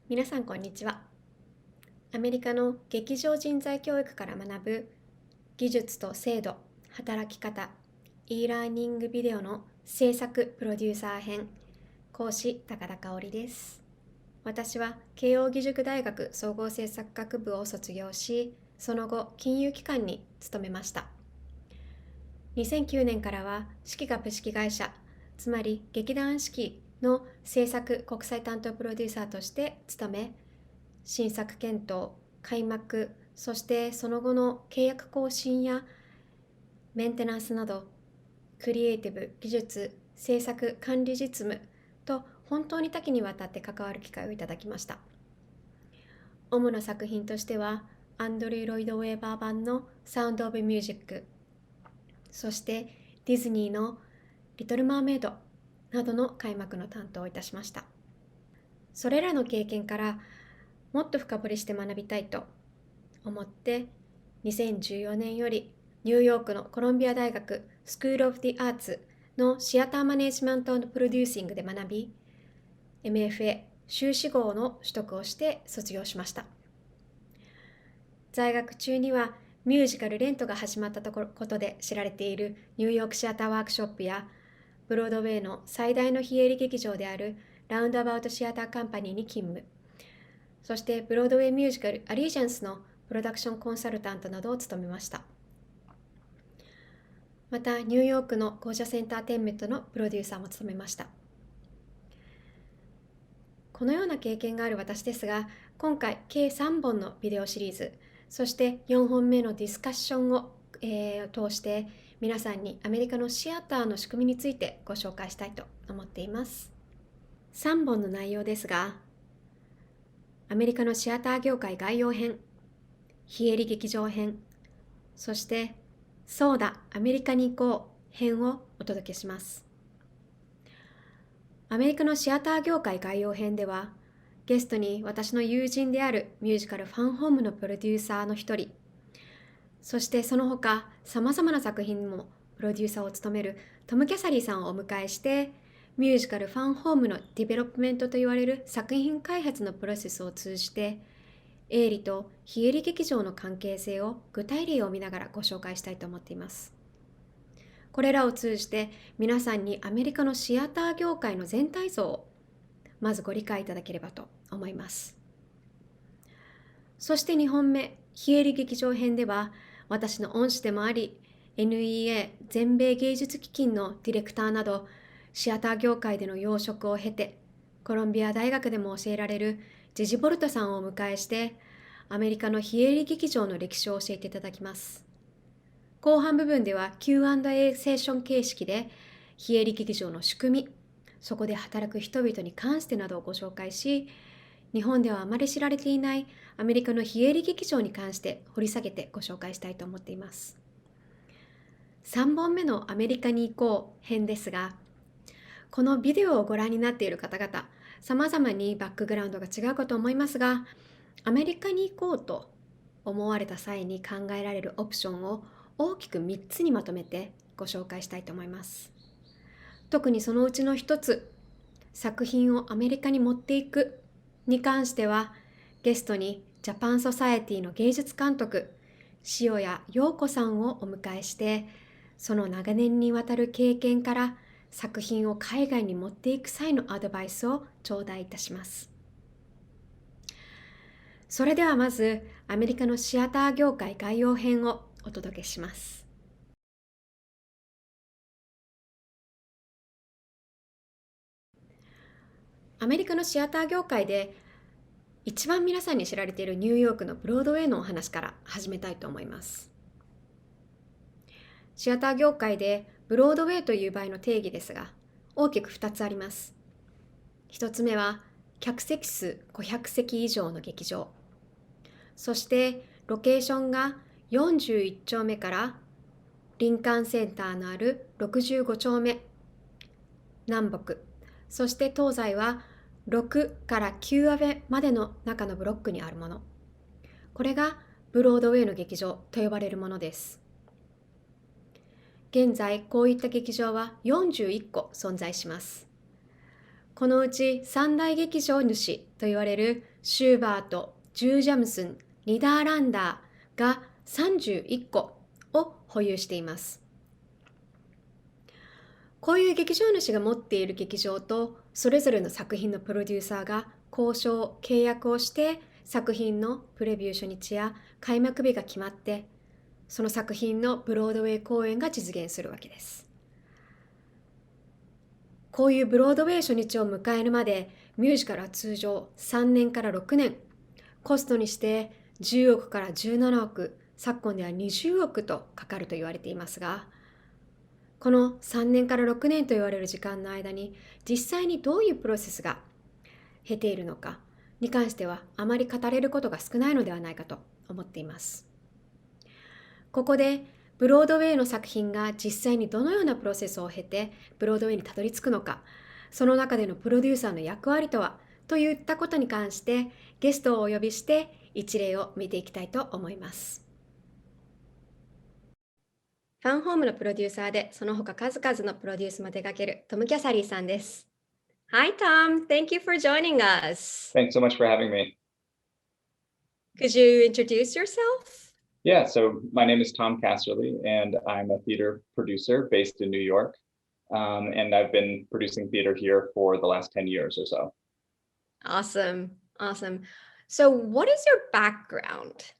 皆さんこんにちは。アメリカの劇場人材教育から学ぶ技術と制度、働き方、eラーニングビデオの制作プロデューサー編、講師高田香織です。私は慶應義塾大学総合政策学部を卒業し、その後金融機関に勤めました。2009年からは四季株式会社、つまり劇団四季の制作国際担当プロデューサーとして務め、新作検討、開幕、そしてその後の契約更新やメンテナンスなど、クリエイティブ、技術、制作、管理実務と本当に多岐にわたって関わる機会をいただきました。主な作品としては、アンドリュー・ロイド・ウェーバー版のサウンド・オブ・ミュージック、そしてディズニーのリトル・マーメイドなどの開幕の担当をいたしました。それらの経験からもっと深掘りして学びたいと思って、2014年よりニューヨークのコロンビア大学スクール・オブ・ディ・アーツのシアターマネジメント&プロデューシングで学び、MFA 修士号の取得をして卒業しました。在学中にはミュージカルレントが始まったことで知られているニューヨークシアターワークショップや、ブロードウェイの最大の非営利劇場であるラウンドアバウトシアターカンパニーに勤務、そしてブロードウェイミュージカルアリージャンスのプロダクションコンサルタントなどを務めました。またニューヨークのゴージャスエンターテインメントのプロデューサーも務めました。このような経験がある私ですが、今回計3本のビデオシリーズ、そして4本目のディスカッションを、通して皆さんにアメリカのシアターの仕組みについてご紹介したいと思っています。3本の内容ですが、アメリカのシアター業界概要編、非営利劇場編、そしてそうだ、アメリカに行こう編をお届けします。アメリカのシアター業界概要編では、ゲストに私の友人であるミュージカルファンホームのプロデューサーの一人、そしてその他さまざまな作品にもプロデューサーを務めるトム・キャサリーさんをお迎えして、ミュージカルファンホームのディベロップメントといわれる作品開発のプロセスを通じて、営利と非営利劇場の関係性を具体例を見ながらご紹介したいと思っています。これらを通じて皆さんにアメリカのシアター業界の全体像をまずご理解いただければと思います。そして2本目、非営利劇場編では、私の恩師でもあり、NEA 全米芸術基金のディレクターなど、シアター業界での養殖を経て、コロンビア大学でも教えられるジジ・ボルトさんをお迎えして、アメリカの非営利劇場の歴史を教えていただきます。後半部分では Q&A セッション形式で、非営利劇場の仕組み、そこで働く人々に関してなどをご紹介し、日本ではあまり知られていないアメリカの非営利劇場に関して掘り下げてご紹介したいと思っています。3本目のアメリカに行こう編ですが、このビデオをご覧になっている方々、様々にバックグラウンドが違うかと思いますが、アメリカに行こうと思われた際に考えられるオプションを大きく3つにまとめてご紹介したいと思います。特にそのうちの1つ、作品をアメリカに持っていくに関しては、ゲストにジャパンソサエティの芸術監督、塩谷陽子さんをお迎えして、その長年にわたる経験から作品を海外に持っていく際のアドバイスを頂戴いたします。それではまず、アメリカのシアター業界概要編をお届けします。アメリカのシアター業界で一番皆さんに知られているニューヨークのブロードウェイのお話から始めたいと思います。シアター業界でブロードウェイという場合の定義ですが、大きく2つあります。1つ目は客席数500席以上の劇場。そしてロケーションが41丁目からリンカーンセンターのある65丁目、南北、そして東西は6から9アベまでの中のブロックにあるもの。これがブロードウェイの劇場と呼ばれるものです。現在こういった劇場は41個存在します。このうち三大劇場主と言われるシューバート、ジュージャムスン、ニダーランダーが31個を保有しています。こういう劇場主が持っている劇場とそれぞれの作品のプロデューサーが交渉、契約をして作品のプレビュー初日や開幕日が決まってその作品のブロードウェイ公演が実現するわけです。こういうブロードウェイ初日を迎えるまでミュージカルは通常3年から6年、コストにして10億から17億、昨今では20億とかかると言われていますが、この3年から6年と言われる時間の間に実際にどういうプロセスが経ているのかに関してはあまり語れることが少ないのではないかと思っています。ここでブロードウェイの作品が実際にどのようなプロセスを経てブロードウェイにたどり着くのか、その中でのプロデューサーの役割とはといったことに関してゲストをお呼びして一例を見ていきたいと思います。ファンホームのプロデューサーでその他数々のプロデュースも手掛けるトム・キャサリーさんです。Hi Tom, thank you for joining us. Thanks so much for having me. Could you introduce yourself? Yeah, so my name is Tom Casserly, and I'm a theater producer based in New York. And I've been producing theater here for the last 10 years or so. Awesome. So what is your background?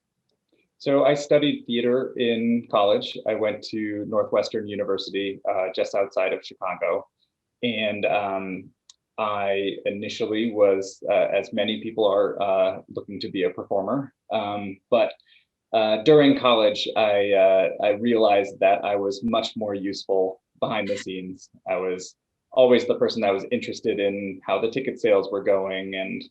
So I studied theater in college. I went to Northwestern University, just outside of Chicago. And I initially was, as many people are, looking to be a performer. But during college, I realized that I was much more useful behind the scenes. I was always the person that was interested in how the ticket sales were going and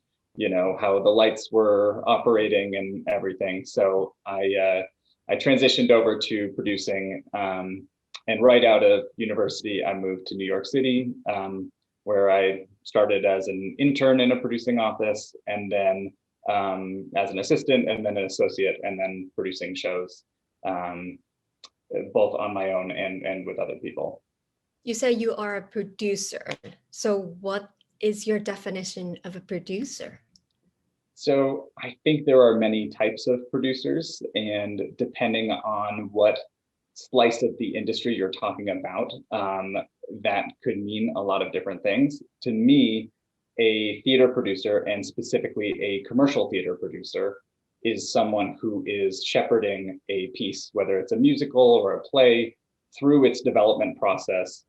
how the lights were operating and everything. So I transitioned over to producing, and right out of university, I moved to New York City, where I started as an intern in a producing office, and then as an assistant, and then an associate, and then producing shows, both on my own and with other people. You say you are a producer. So what is your definition of a producer? So I think there are many types of producers, and depending on what slice of the industry you're talking about, that could mean a lot of different things. To me, a theater producer, and specifically a commercial theater producer, is someone who is shepherding a piece, whether it's a musical or a play, through its development process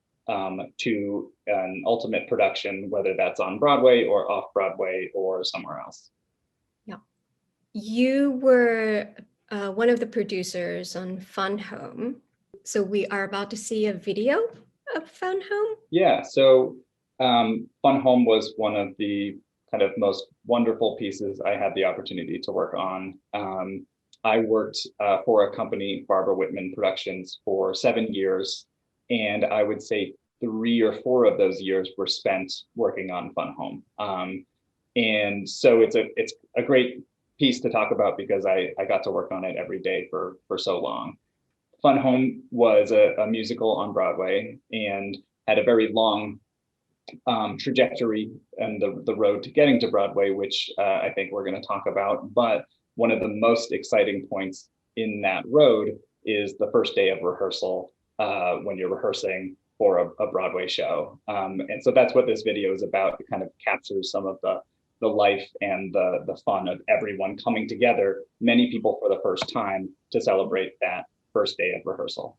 to an ultimate production, whether that's on Broadway or off Broadway or somewhere else. Yeah. You were one of the producers on Fun Home. So we are about to see a video of Fun Home? Yeah, so Fun Home was one of the kind of most wonderful pieces I had the opportunity to work on. I worked for a company, Barbara Whitman Productions, for 7 years, and I would say 3 or 4 of those years were spent working on Fun Home. And so it's a great piece to talk about because I got to work on it every day for so long. Fun Home was a musical on Broadway and had a very long trajectory and the road to getting to Broadway, which I think we're going to talk about. But one of the most exciting points in that road is the first day of rehearsal, when you're rehearsing for a Broadway show. And so that's what this video is about. It kind of captures some of the life and the fun of everyone coming together, many people for the first time, to celebrate that first day of rehearsal.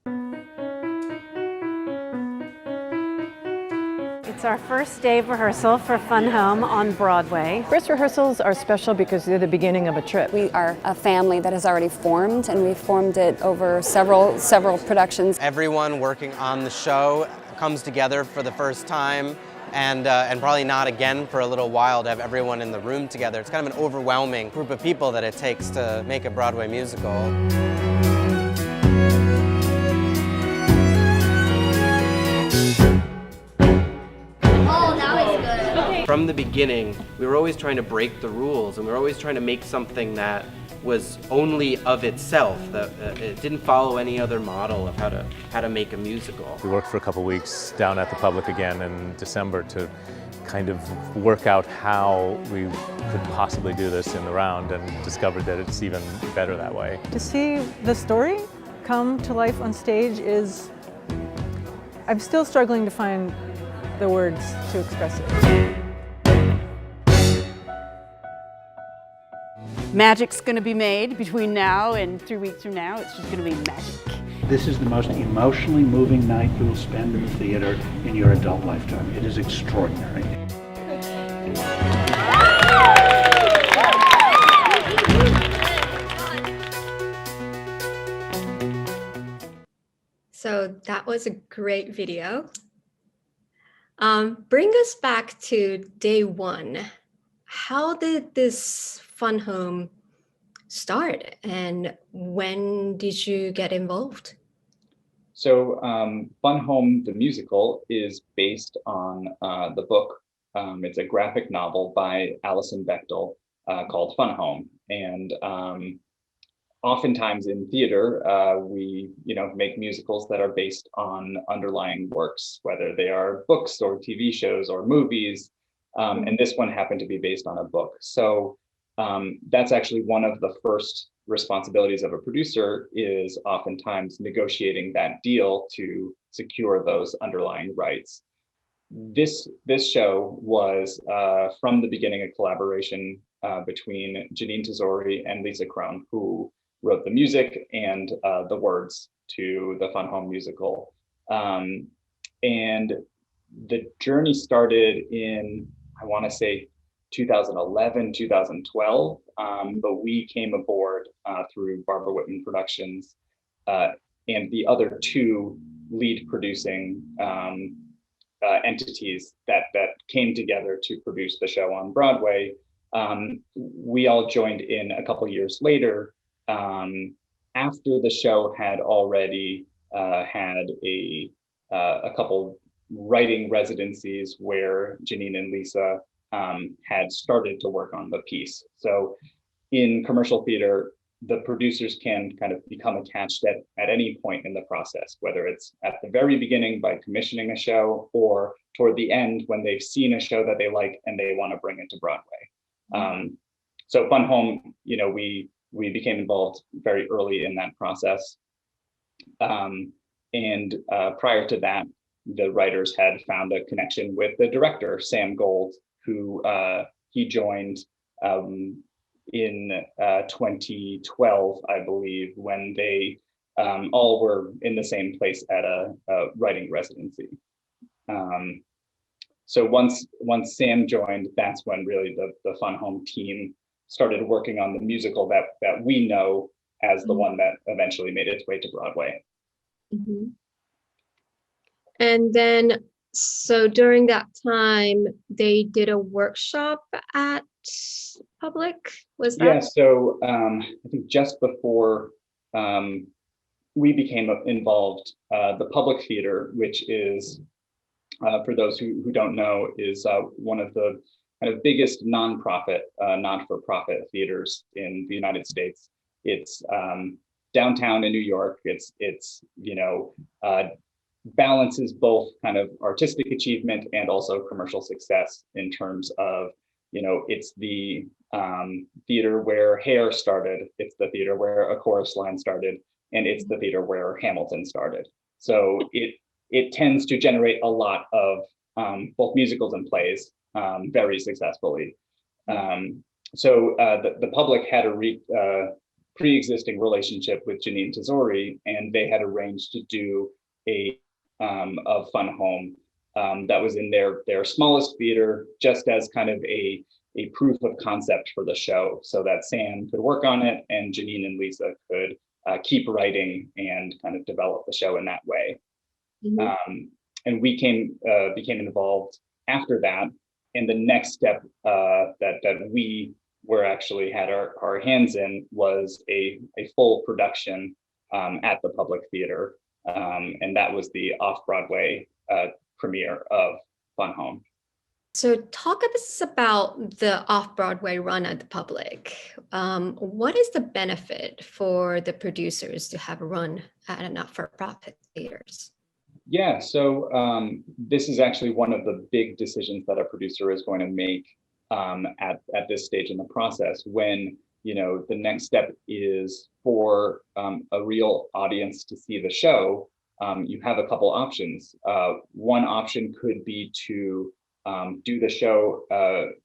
It's our first day of rehearsal for Fun Home on Broadway. First rehearsals are special because they're the beginning of a trip. We are a family that has already formed, and we've formed it over several productions. Everyone working on the show comes together for the first time, and probably not again for a little while to have everyone in the room together. It's kind of an overwhelming group of people that it takes to make a Broadway musical. From the beginning, we were always trying to break the rules, and we were always trying to make something that was only of itself. It didn't follow any other model of how to make a musical. We worked for a couple weeks down at the Public again in December to kind of work out how we could possibly do this in the round, and discovered that it's even better that way. To see the story come to life on stage is, I'm still struggling to find the words to express it. Magic's going to be made between now and 3 weeks from now. It's just going to be magic. This is the most emotionally moving night you will spend in the theater in your adult lifetime. It is extraordinary. So that was a great video. Bring us back to day one. How did this Fun Home start, and when did you get involved? So Fun Home, the musical, is based on the book. It's a graphic novel by Alison Bechdel called Fun Home. And oftentimes in theater, we make musicals that are based on underlying works, whether they are books or TV shows or movies. And this one happened to be based on a book. So that's actually one of the first responsibilities of a producer, is oftentimes negotiating that deal to secure those underlying rights. This show was from the beginning a collaboration between Janine Tesori and Lisa Krohn, who wrote the music and the words to the Fun Home musical. And the journey started in, I want to say, 2011, 2012, but we came aboard through Barbara Whitman Productions and the other two lead producing entities that came together to produce the show on Broadway. We all joined in a couple years later, after the show had already had a couple writing residencies where Janine and Lisa had started to work on the piece. So in commercial theater, the producers can kind of become attached at any point in the process, whether it's at the very beginning by commissioning a show, or toward the end when they've seen a show that they like and they want to bring it to Broadway. So Fun Home, we became involved very early in that process. And prior to that, the writers had found a connection with the director, Sam Gold, who he joined in 2012, I believe, when they all were in the same place at a writing residency. So once Sam joined, that's when really the Fun Home team started working on the musical that we know as the one that eventually made its way to Broadway. Mm-hmm. And then, so during that time, they did a workshop at Public, was that? Yeah, so I think just before we became involved, the Public Theater, which is, for those who don't know, is one of the kind of biggest nonprofit, not-for-profit theaters in the United States. It's downtown in New York. It's balances both kind of artistic achievement and also commercial success in terms of, it's the theater where Hair started, it's the theater where A Chorus Line started, and it's the theater where Hamilton started. So it tends to generate a lot of both musicals and plays very successfully. So the Public had a pre-existing relationship with Janine Tesori, and they had arranged to do a Fun Home that was in their smallest theater, just as kind of a proof of concept for the show, so that Sam could work on it and Janine and Lisa could keep writing and kind of develop the show in that way. Mm-hmm. And we became involved after that. And the next step that we were actually had our hands in was a full production at the Public Theater. And that was the off-Broadway premiere of Fun Home. So talk to us about the off-Broadway run at the public. What is the benefit for the producers to have a run at a not-for-profit theaters? Yeah, so this is actually one of the big decisions that a producer is going to make at this stage in the process, when the next step is for a real audience to see the show. You have a couple options. One option could be to do the show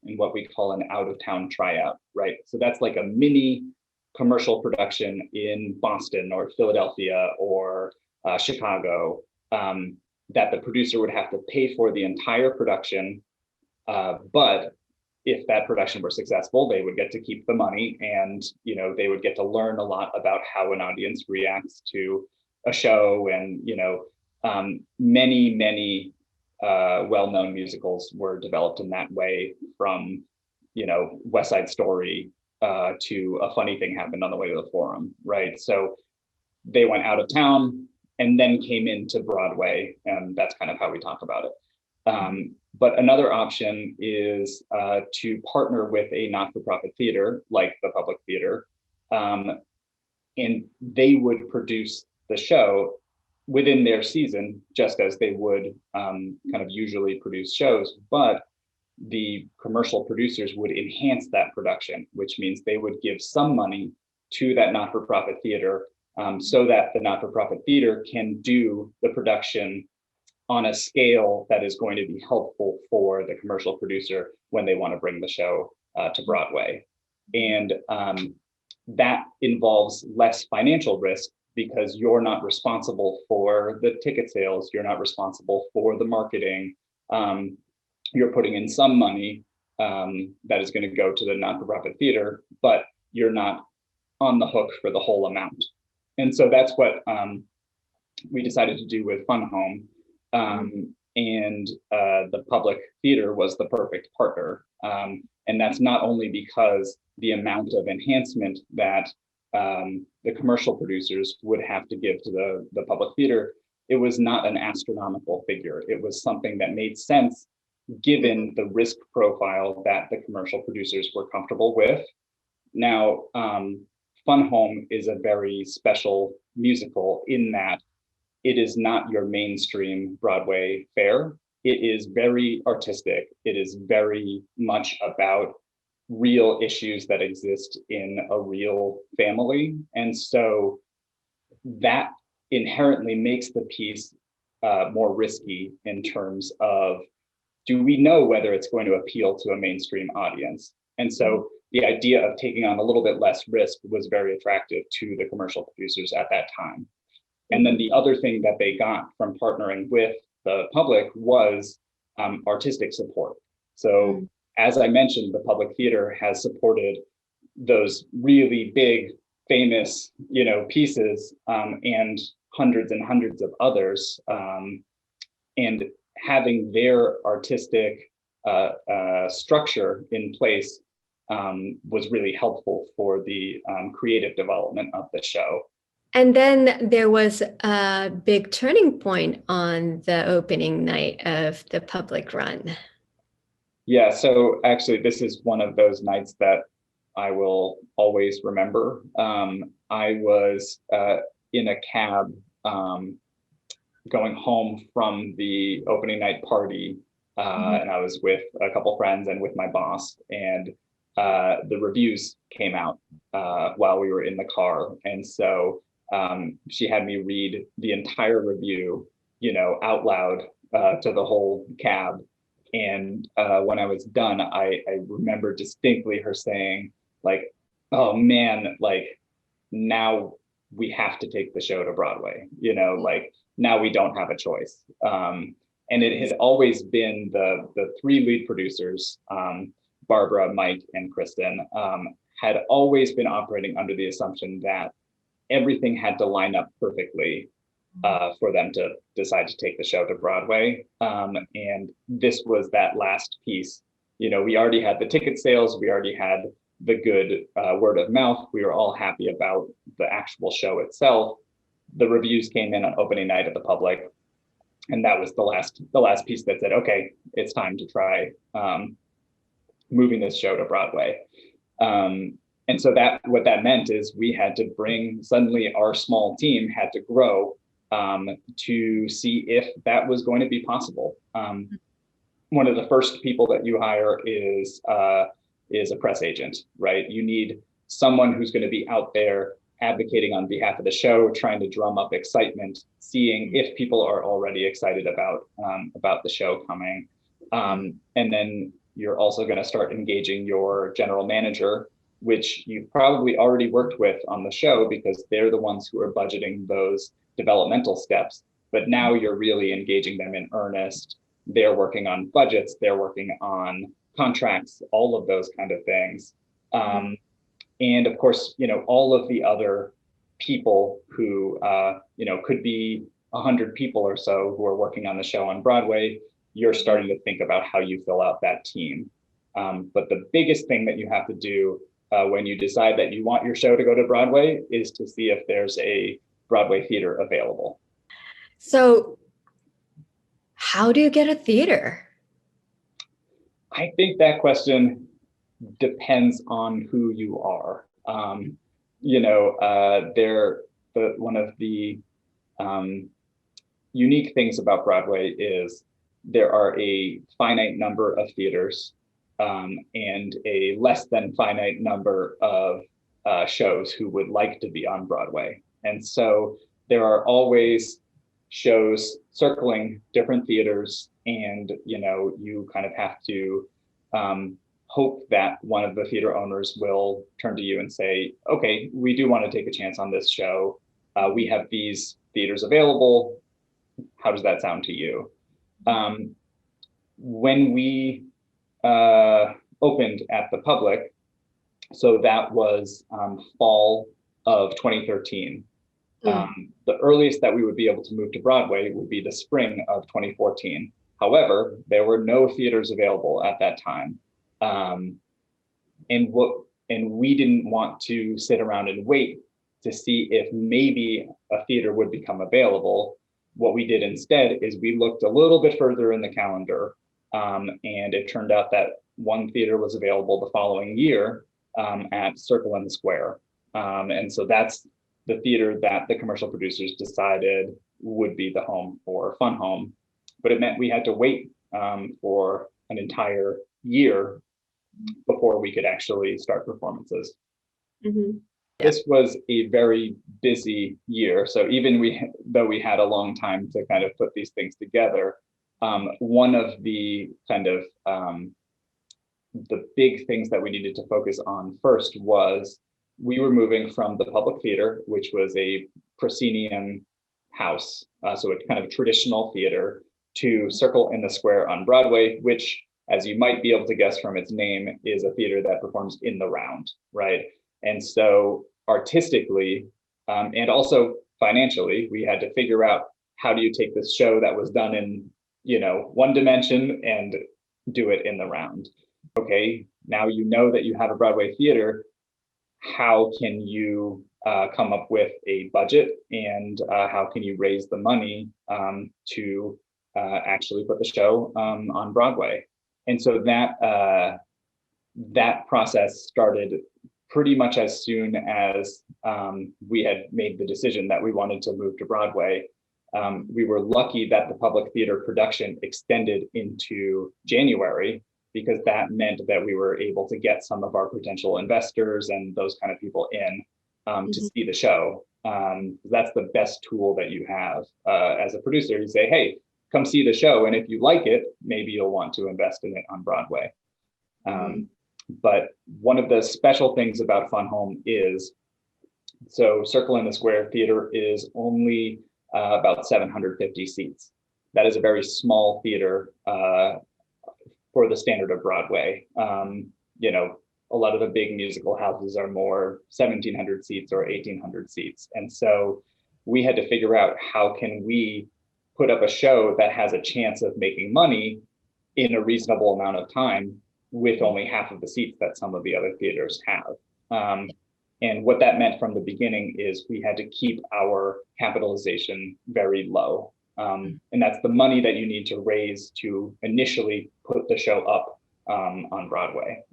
in what we call an out-of-town tryout, right? So that's like a mini commercial production in Boston or Philadelphia or Chicago, that the producer would have to pay for the entire production. But if that production were successful, they would get to keep the money, and they would get to learn a lot about how an audience reacts to a show. And many well-known musicals were developed in that way, from West Side Story to A Funny Thing Happened on the Way to the Forum, right? So they went out of town and then came into Broadway, and that's kind of how we talk about it. But another option is to partner with a not-for-profit theater like the Public Theater, and they would produce the show within their season, just as they would kind of usually produce shows, but the commercial producers would enhance that production, which means they would give some money to that not-for-profit theater so that the not-for-profit theater can do the production on a scale that is going to be helpful for the commercial producer when they want to bring the show to Broadway. And that involves less financial risk, because you're not responsible for the ticket sales, you're not responsible for the marketing. You're putting in some money that is going to go to the not-for-profit theater, but you're not on the hook for the whole amount. And so that's what we decided to do with Fun Home. And the Public Theater was the perfect partner. And that's not only because the amount of enhancement that the commercial producers would have to give to the Public Theater, it was not an astronomical figure. It was something that made sense given the risk profile that the commercial producers were comfortable with. Now, Fun Home is a very special musical in that it is not your mainstream Broadway fare. It is very artistic. It is very much about real issues that exist in a real family. And so that inherently makes the piece more risky in terms of, do we know whether it's going to appeal to a mainstream audience? And so the idea of taking on a little bit less risk was very attractive to the commercial producers at that time. And then the other thing that they got from partnering with the public was artistic support. So as I mentioned, the Public Theater has supported those really big, famous, pieces and hundreds of others. And having their artistic structure in place was really helpful for the creative development of the show. And then there was a big turning point on the opening night of the public run. Yeah, so actually this is one of those nights that I will always remember. I was in a cab going home from the opening night party, and I was with a couple friends and with my boss, and the reviews came out while we were in the car. And so she had me read the entire review, out loud to the whole cab. And when I was done, I remember distinctly her saying, like, oh man, like now we have to take the show to Broadway, like now we don't have a choice. And it had always been the three lead producers, Barbara, Mike, and Kristen, had always been operating under the assumption that everything had to line up perfectly for them to decide to take the show to Broadway. And this was that last piece. We already had the ticket sales, we already had the good word of mouth. We were all happy about the actual show itself. The reviews came in on opening night of the public. And that was the last piece that said, okay, it's time to try moving this show to Broadway. And so what that meant is we had to suddenly our small team had to grow to see if that was going to be possible. One of the first people that you hire is a press agent, right? You need someone who's going to be out there advocating on behalf of the show, trying to drum up excitement, seeing if people are already excited about the show coming. And then you're also going to start engaging your general manager, which you've probably already worked with on the show because they're the ones who are budgeting those developmental steps. But now you're really engaging them in earnest. They're working on budgets, they're working on contracts, all of those kind of things. And of course, all of the other people who, could be 100 people or so who are working on the show on Broadway, you're starting to think about how you fill out that team. But the biggest thing that you have to do when you decide that you want your show to go to Broadway is to see if there's a Broadway theater available. So how do you get a theater? I think that question depends on who you are. One of the unique things about Broadway is there are a finite number of theaters and a less than finite number of shows who would like to be on Broadway. And so there are always shows circling different theaters, and you kind of have to hope that one of the theater owners will turn to you and say, okay, we do want to take a chance on this show. We have these theaters available. How does that sound to you? When we opened at the public, so that was fall of 2013. The earliest that we would be able to move to Broadway would be the spring of 2014. However, there were no theaters available at that time. And we didn't want to sit around and wait to see if maybe a theater would become available. What we did instead is we looked a little bit further in the calendar, and it turned out that one theater was available the following year at Circle in the Square. And so that's the theater that the commercial producers decided would be the home for Fun Home. But it meant we had to wait for an entire year before we could actually start performances. Mm-hmm. This was a very busy year. So even though we had a long time to kind of put these things together, one of the kind of the big things that we needed to focus on first was we were moving from the public theater, which was a proscenium house, so a kind of traditional theater, to Circle in the Square on Broadway, which, as you might be able to guess from its name, is a theater that performs in the round, right? And so artistically, and also financially, we had to figure out how do you take this show that was done in, one dimension and do it in the round. Okay, now you know that you have a Broadway theater. How can you come up with a budget, and how can you raise the money to actually put the show on Broadway? And so that process started pretty much as soon as we had made the decision that we wanted to move to Broadway. We were lucky that the public theater production extended into January, because that meant that we were able to get some of our potential investors and those kind of people in to see the show. That's the best tool that you have as a producer. You say, hey, come see the show, and if you like it, maybe you'll want to invest in it on Broadway. But one of the special things about Fun Home is, so Circle in the Square Theater is only about 750 seats. That is a very small theater for the standard of Broadway. A lot of the big musical houses are more 1,700 seats or 1,800 seats. And so we had to figure out how can we put up a show that has a chance of making money in a reasonable amount of time with only half of the seats that some of the other theaters have. And what that meant from the beginning is we had to keep our capitalization very low. And that's the money that you need to raise to initially put the show up on Broadway.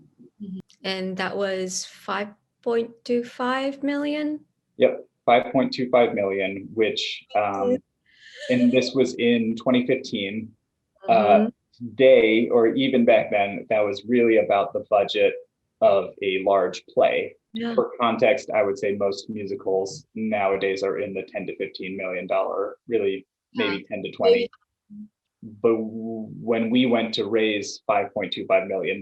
And that was 5.25 million? Yep, 5.25 million, which, and this was in 2015. Today, or even back then, that was really about the budget of a large play. Yeah. For context, I would say most musicals nowadays are in the 10 to $15 million, really maybe 10 to 20. But when we went to raise $5.25 million,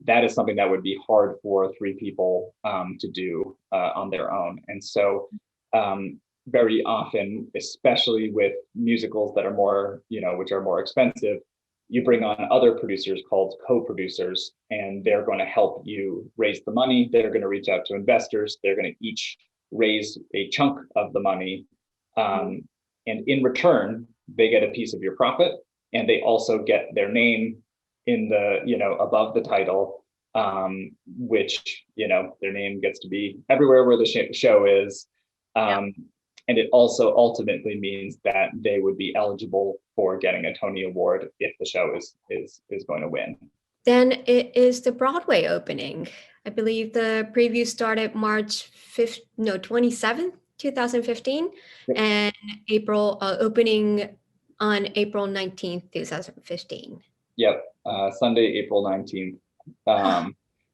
that is something that would be hard for 3 people to do on their own. And so very often, especially with musicals that are more, which are more expensive, you bring on other producers called co-producers, and they're going to help you raise the money. They're going to reach out to investors. They're going to each raise a chunk of the money. And in return, they get a piece of your profit, and they also get their name in the, above the title, which, their name gets to be everywhere where the show is. And it also ultimately means that they would be eligible for getting a Tony Award if the show is going to win. Then it is the Broadway opening. I believe the preview started March 27th, 2015, and opening on April 19th, 2015. Yep, Sunday, April 19th.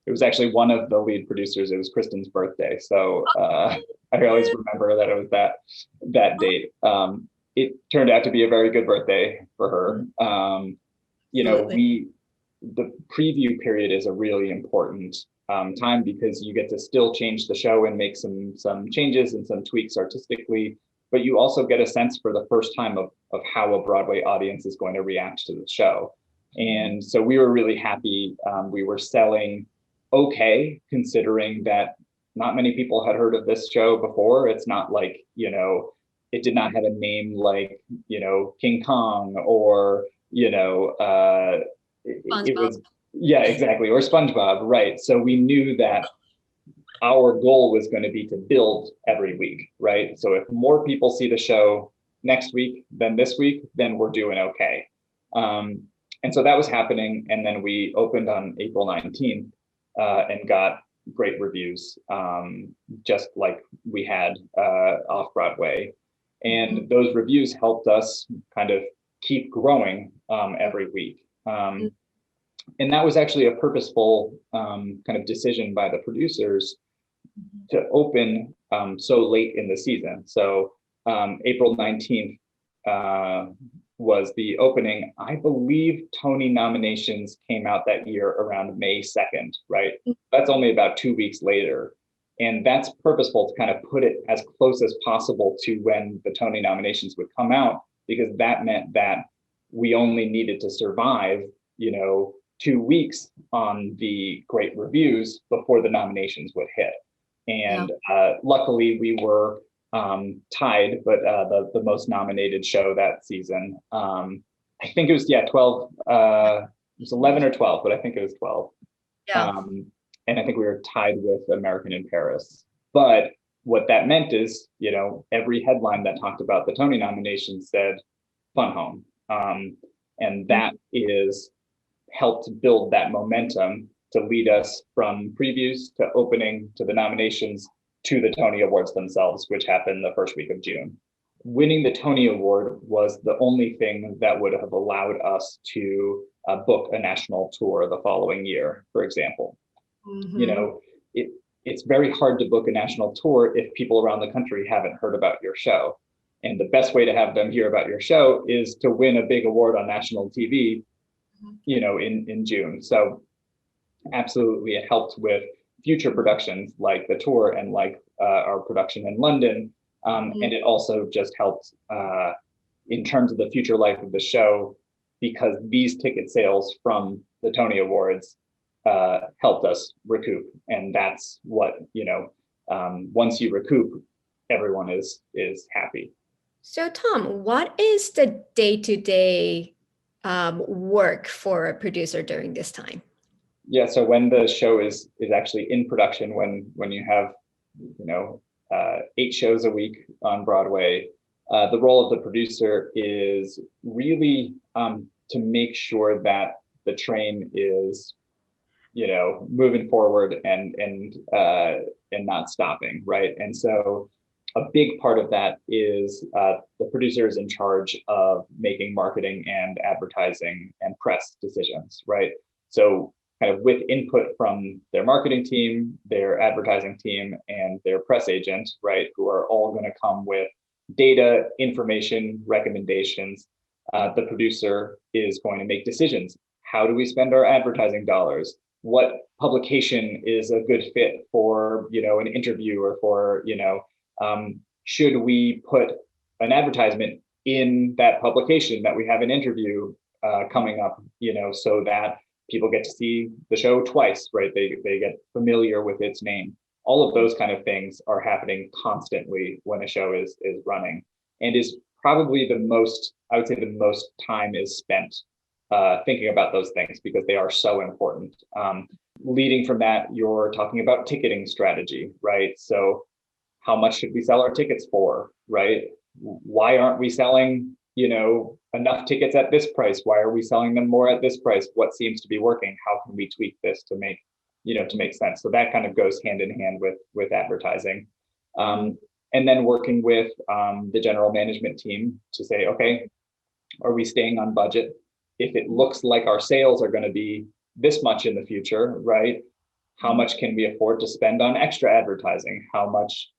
It was actually one of the lead producers. It was Kristen's birthday, so I always remember that it was that date. It turned out to be a very good birthday for her. The preview period is a really important time because you get to still change the show and make some changes and some tweaks artistically, but you also get a sense for the first time of how a Broadway audience is going to react to the show. And so we were really happy. We were selling okay, considering that not many people had heard of this show before. It's not like, it did not have a name like, King Kong or, it was, yeah, exactly, or SpongeBob, right? So we knew that our goal was going to be to build every week, right? So if more people see the show next week than this week, then we're doing okay. And so that was happening. And then we opened on April 19th and got great reviews, just like we had off Broadway. And those reviews helped us kind of keep growing every week. And that was actually a purposeful kind of decision by the producers to open so late in the season. So April 19th was the opening. I believe Tony nominations came out that year around May 2nd, right? That's only about 2 weeks later. And that's purposeful to kind of put it as close as possible to when the Tony nominations would come out, because that meant that we only needed to survive, 2 weeks on the great reviews before the nominations would hit. And luckily we were tied, but the most nominated show that season. I think it was 12. It was 11 or 12, but I think it was 12. And I think we were tied with American in Paris. But what that meant is, every headline that talked about the Tony nominations said Fun Home, and that is helped build that momentum to lead us from previews to opening to the nominations to the Tony Awards themselves, which happened the first week of June. Winning the Tony Award was the only thing that would have allowed us to book a national tour the following year, for example. It's very hard to book a national tour if people around the country haven't heard about your show. And the best way to have them hear about your show is to win a big award on national TV, in June. So absolutely, it helped with future productions like the tour and like our production in London. And it also just helped in terms of the future life of the show, because these ticket sales from the Tony Awards helped us recoup. And that's what, once you recoup, everyone is happy. So Tom, what is the day-to-day work for a producer during this time? Yeah, so when the show is actually in production, when you have 8 shows a week on Broadway, the role of the producer is really to make sure that the train is, moving forward and not stopping, right? And so a big part of that is the producer is in charge of making marketing and advertising and press decisions, right? So kind of with input from their marketing team, their advertising team, and their press agent, right, who are all going to come with data, information, recommendations. The producer is going to make decisions. How do we spend our advertising dollars? What publication is a good fit for, an interview or for, should we put an advertisement in that publication that we have an interview coming up, so that people get to see the show twice, right? They get familiar with its name. All of those kind of things are happening constantly when a show is running, and is probably the most time is spent thinking about those things because they are so important. Leading from that, you're talking about ticketing strategy, right? So how much should we sell our tickets for, right? Why aren't we selling, enough tickets at this price? Why are we selling them more at this price? What seems to be working? How can we tweak this to make sense? So that kind of goes hand in hand with advertising. And then working with the general management team to say, okay, are we staying on budget? If it looks like our sales are going to be this much in the future, right? How much can we afford to spend on extra advertising? How much,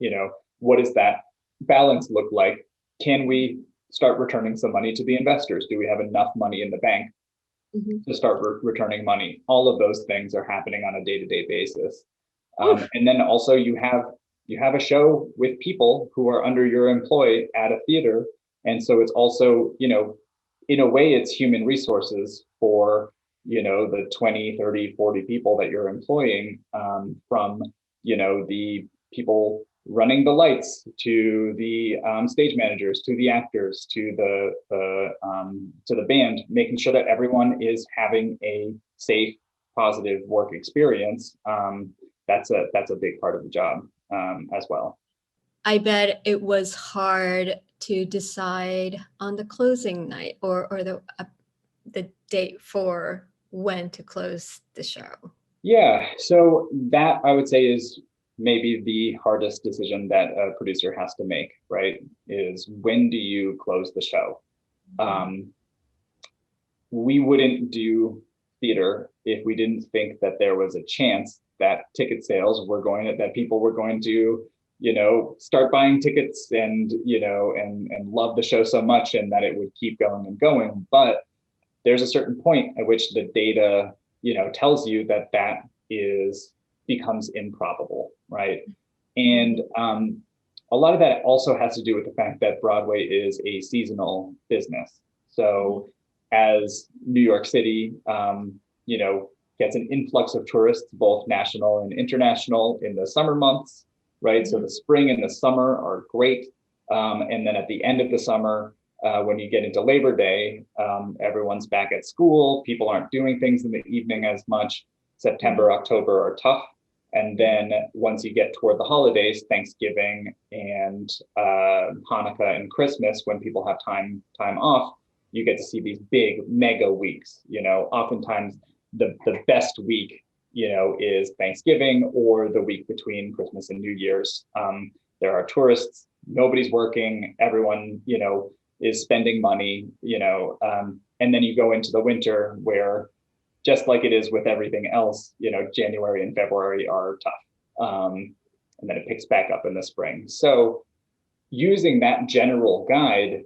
what does that balance look like? Can we start returning some money to the investors? Do we have enough money in the bank to start returning money? All of those things are happening on a day-to-day basis. And then also you have a show with people who are under your employ at a theater. And so it's also, in a way, it's human resources for, the 20, 30, 40 people that you're employing, from, the people running the lights to the stage managers, to the actors, to the band, making sure that everyone is having a safe, positive work experience. That's a big part of the job as well. I bet it was hard to decide on the closing night or the date for when to close the show. Yeah, so that I would say is maybe the hardest decision that a producer has to make, right? Is when do you close the show? We wouldn't do theater if we didn't think that there was a chance that ticket sales that people were going to, start buying tickets and love the show so much and that it would keep going and going. But there's a certain point at which the data, tells you that becomes improbable, right? And a lot of that also has to do with the fact that Broadway is a seasonal business. So as New York City, gets an influx of tourists, both national and international, in the summer months, right? So the spring and the summer are great. And then at the end of the summer, when you get into Labor Day, everyone's back at school. People aren't doing things in the evening as much. September, October are tough. And then once you get toward the holidays, Thanksgiving and Hanukkah and Christmas, when people have time off, you get to see these big mega weeks. Oftentimes the best week, is Thanksgiving or the week between Christmas and New Year's. There are tourists, nobody's working, everyone, is spending money, and then you go into the winter where, just like it is with everything else, January and February are tough. And then it picks back up in the spring. So using that general guide,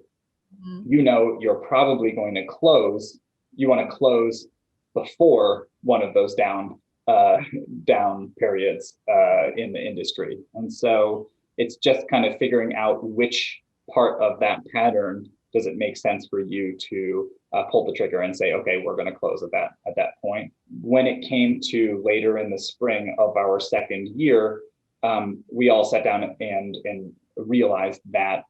you're probably going to close. You want to close before one of those down periods in the industry. And so it's just kind of figuring out which part of that pattern does it make sense for you to pull the trigger and say, okay, we're going to close at that point. When it came to later in the spring of our second year, we all sat down and realized that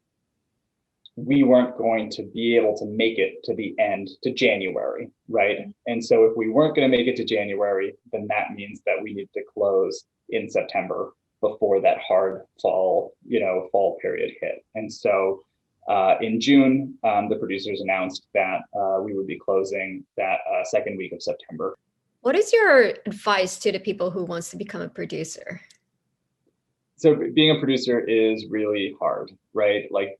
we weren't going to be able to make it to the end, to January, right? And so if we weren't going to make it to January, then that means that we need to close in September before that hard fall period hit. And so In June, the producers announced that we would be closing that second week of September. What is your advice to the people who wants to become a producer? So being a producer is really hard, right? Like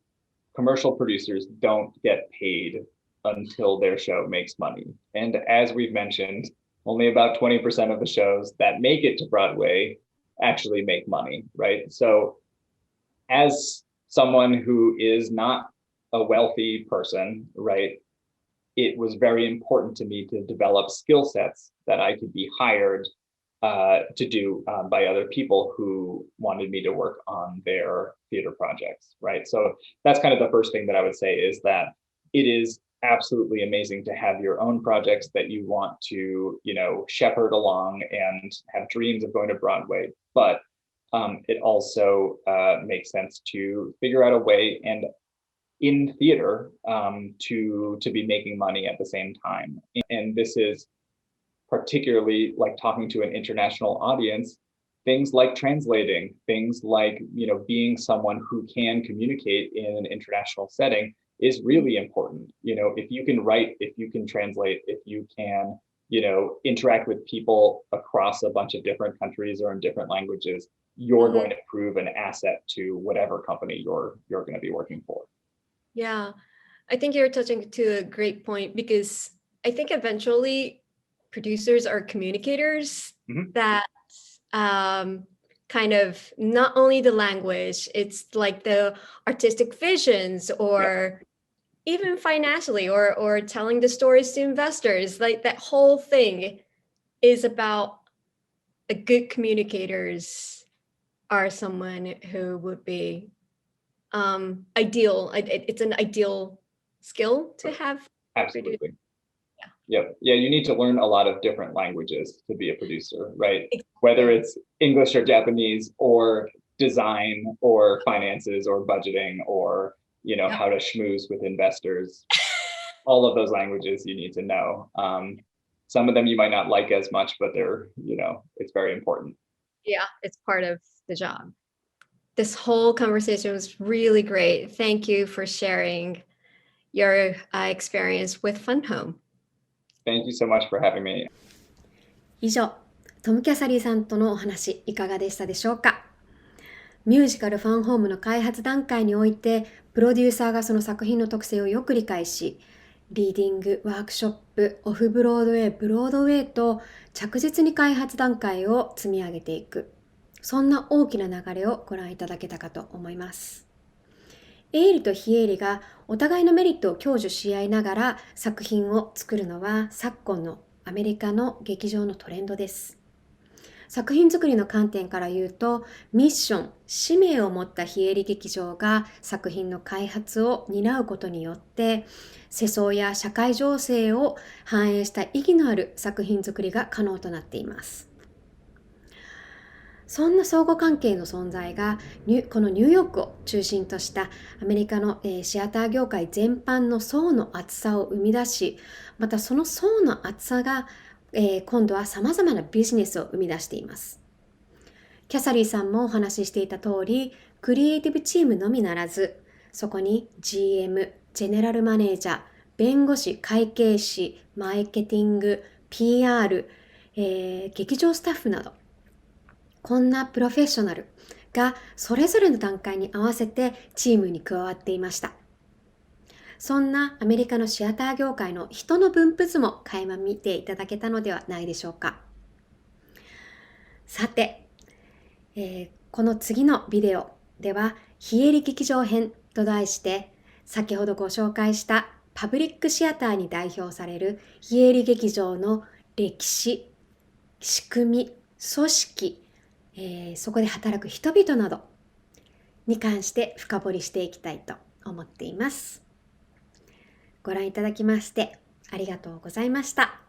commercial producers don't get paid until their show makes money. And as we've mentioned, only about 20% of the shows that make it to Broadway actually make money, right? So as someone who is not a wealthy person, right, it was very important to me to develop skill sets that I could be hired to do by other people who wanted me to work on their theater projects, right? So that's kind of the first thing that I would say is that it is absolutely amazing to have your own projects that you want to, you know, shepherd along and have dreams of going to Broadway. But it also makes sense to figure out a way and in theater to be making money at the same time. And this is particularly like talking to an international audience, things like translating, things like, you know, being someone who can communicate in an international setting is really important. You know, if you can write, if you can translate, if you can, you know, interact with people across a bunch of different countries or in different languages, you're going to prove an asset to whatever company you're going to be working for. Yeah, I think you're touching to a great point because I think eventually producers are communicators that kind of not only the language, it's like the artistic visions or even financially or telling the stories to investors. Like that whole thing is about a good communicators are someone who would be ideal. It's an ideal skill to have. Absolutely. Yeah, you need to learn a lot of different languages to be a producer, right? Whether it's English or Japanese or design or finances or budgeting or, you know, how to schmooze with investors. All of those languages you need to know. Some of them you might not like as much, but they're, you know, it's very important. Yeah, it's part of the job. This whole conversation was really great. Thank you for sharing your experience with Fun Home. Thank you so much for having me. 以上、トム・キャサリーさんとのお話いかがでしたでしょうか。ミュージカルファンホームの開発段階において、プロデューサーがその作品の特性をよく理解し、リーディング、ワークショップ、オフブロードウェイ、ブロードウェイと着実に開発段階を積み上げていく。そんな大きな流れをご覧いただけたかと思います。営利と非営利がお互いのメリットを享受し合いながら作品を作るのは昨今のアメリカの劇場のトレンドです。作品作りの観点から言うと、ミッション、使命を持った非営利劇場が作品の開発を担うことによって、世相や社会情勢を反映した意義のある作品作りが可能となっています。そんな相互関係の存在がこのニューヨークを中心としたアメリカのシアター業界全般の層の厚さを生み出し、またその層の厚さが今度は様々なビジネスを生み出しています。キャサリーさんもお話ししていた通り、クリエイティブチームのみならず、そこに GM、ジェネラルマネージャー、弁護士、会計士、マーケティング、PR、劇場スタッフなど、こんなプロフェッショナルがそれぞれの段階に合わせてチームに加わっていました。そんなアメリカのシアター業界の人の分布図も垣間見ていただけたのではないでしょうか。さて、この次のビデオでは非営利劇場編と題して先ほどご紹介したパブリックシアターに代表される非営利劇場の歴史、仕組み、組織、そこで働く人々などに関して深掘りしていきたいと思っています。ご覧いただきましてありがとうございました。